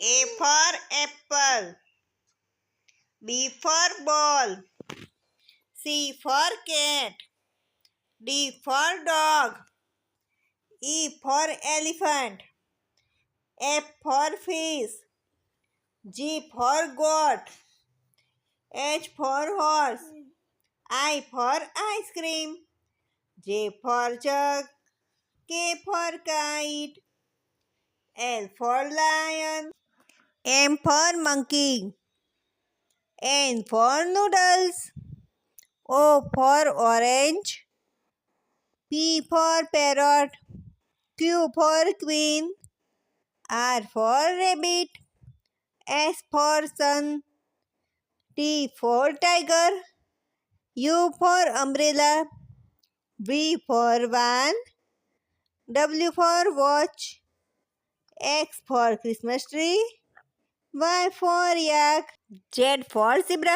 A for apple. B for ball. C for cat. D for dog. E for elephant. F for fish. G for goat. H for horse. I for ice cream. J for jug. K for kite. L for lion. M for monkey. N for noodles. O for orange. P for parrot. Q for queen. R for rabbit. S for sun. T for tiger. U for umbrella. V for van. W for watch. X for Christmas tree. Y for yak. Z for zebra.